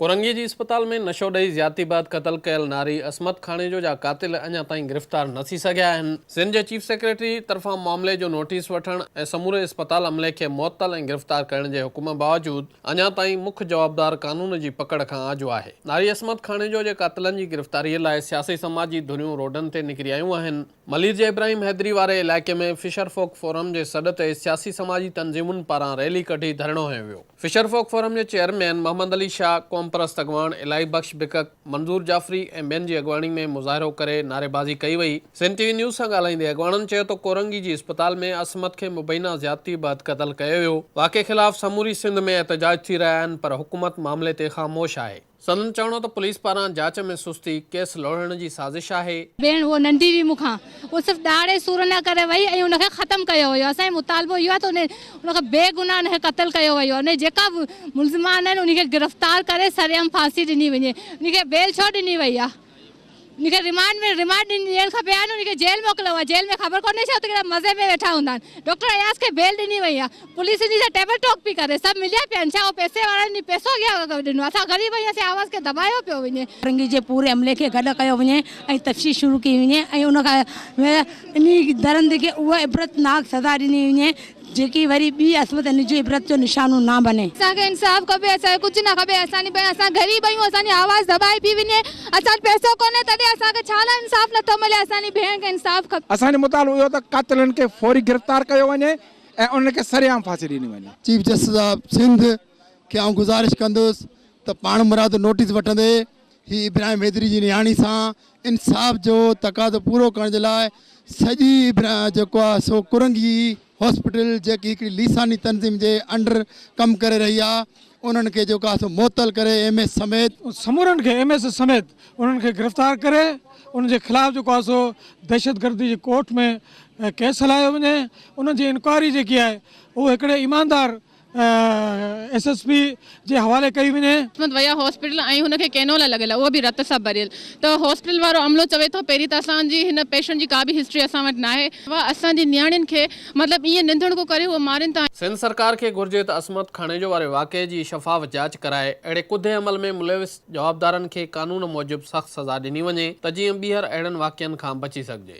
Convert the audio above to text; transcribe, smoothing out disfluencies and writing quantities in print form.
कोरंगी जी अस्पताल में नशो ॾेई ज़्यादती बाद क़तल कयल नारी असमत खानेजो जा कातिल अञा ताईं गिरफ़्तार न थी सघिया आहिनि। सिंध जे चीफ सेक्रेटरी तरफ़ां मामले जो नोटिस वठण ऐं समूरे अस्पताल अमले खे मुअत्तल ऐं गिरफ़्तार करण जे हुकुम बावजूद अञा ताईं मुख्य जवाबदार कानून जी पकड़ खां आजो आहे। नारी असमत खानेजो जे कातिलनि जी गिरफ़्तारीअ लाइ सियासी समाज जी धुरियूं रोडनि ते निकिरी आयूं आहिनि। मलीर जे इब्राहिम हैदरी वारे इलाइक़े में फिशर फोक फोरम जे सॾ ते सियासी समाजी तंज़ीमुनि पारां रैली कढी धरणो हंयो वियो। फिशर फोक फोरम जे चेयरमैन मोहम्मद अली शाह, क़ौम परस्त अॻवान इलाही बख़्श बिकक, मंज़ूर जाफ़री ऐं ॿियनि जी अॻवानी में मुज़ाहिरो करे नारेबाज़ी कई वई। सिंध टीवी न्यूज़ सां ॻाल्हाईंदे अॻवाननि चयो त कोरंगी जी अस्पताल में असमत खे मुबैना ज़्यादती बाबति क़तल कयो वियो। वाक़े ख़िलाफ़ समूरी सिंध में एहतजाज थी रहिया आहिनि, पर हुकूमत मामले ते ख़ामोश आहे। संदन चवणो त पुलिस पारां जांच में सुस्ती, केस लोड़ण जी साज़िश आहे। भेण वो नंढी हुई मूंखां, वो सिर्फ़ु दाड़े सूर न करे वई ऐं उनखे ख़तमु कयो वियो। असांजो मुतालबो इहो आहे त उनखे बेगुनाह उनखे क़तल कयो वियो आहे। जेका मुल्ज़िमान आहिनि उनखे गिरफ़्तार करे सरेआम फांसी ॾिनी वञे। उनखे बेल छो ॾिनी वई आहे? उनखे रिमांड ॾियणु खपे आहे न। उनखे जेल मोकिलियो आहे। जेल में ख़बर कोन्हे छा त कहिड़ा मज़े में वेठा हूंदा आहिनि। डॉक्टर अयाज़ खे बेल ॾिनी वई आहे। पुलिस इन सां टेबल टॉक पई करे, सभु मिलिया पिया आहिनि। छा उहो पैसे वारनि पैसो अॻियां ॾिनो? असां ग़रीब आहियूं, असां आवाज़ खे दॿायो पियो वञे। कोरंगी जे पूरे अमले खे गॾु कयो वञे ऐं तफ़्तीश शुरू कई वञे ऐं उनखां इन दरंद खे उहा इबरतनाक सज़ा ॾिनी वञे जेकी वरी ॿी असमत इन जो इबरत जो निशानो न बने। असांखे इंसाफ़ खपे, असांखे कुझु न खपे। असां ग़रीब आहियूं, असांजी आवाज़ दॿाई पई वञे। असांजो पैसो कोन्हे तॾहिं असांखे छा लाइ इंसाफ़ नथो मिले? असांजी भेण खे इंसाफ़ खपे। असांजो मुतालबो इहो त कातिलनि खे फौरी गिरफ़्तार कयो वञे ऐं उनखे सरेआम फांसी ॾिनी वञे। चीफ जस्टिस ऑफ सिंध खे आउं गुज़ारिश कंदुसि त पाण मुराद नोटिस वठंदे ही इब्राहिम हैदरी जी नियाणी सां इंसाफ़ जो तक़ाज़ो पूरो करण जे लाइ सॼी जेको आहे सो कुरंगी हॉस्पिटल जेकी हिकिड़ी लीसानी तंज़ीम जे अंडर कमु करे रही आहे, उन्हनि खे जेको आहे सो मुअत्तल करे MS समेत समूरनि खे MS समेत उन्हनि खे गिरफ़्तार करे उन जे ख़िलाफ़ जेको आहे सो दहशतगर्दी जे कोर्ट में केस हलायो वञे। उन जी इंक्वायरी जेकी आहे उहो हिकिड़े ईमानदार SSP जे हवाले कई वञे। असमत वया हॉस्पिटल ऐं हुनखे कैनोला लॻियल आहे, उहो बि रत सां भरियल। त हॉस्पिटल वारो अमलो चवे थो पहिरीं त असांजी हिन पेशेंट जी का बि हिस्ट्री असां वटि न आहे। असांजी नियाणियुनि खे मतिलबु ईअं निंदण को करे उहो मारनि था। सिंध सरकार खे घुर्जे त असमत खानेजो वारे वाक़े जी शफ़ाफ़ जांच कराए अहिड़े कुदे अमल में मुलविस जवाबदारनि खे कानून मूजिबि सख़्तु सज़ा ॾिनी वञे त जीअं ॿीहर अहिड़नि वाक़िअनि खां बची सघिजे।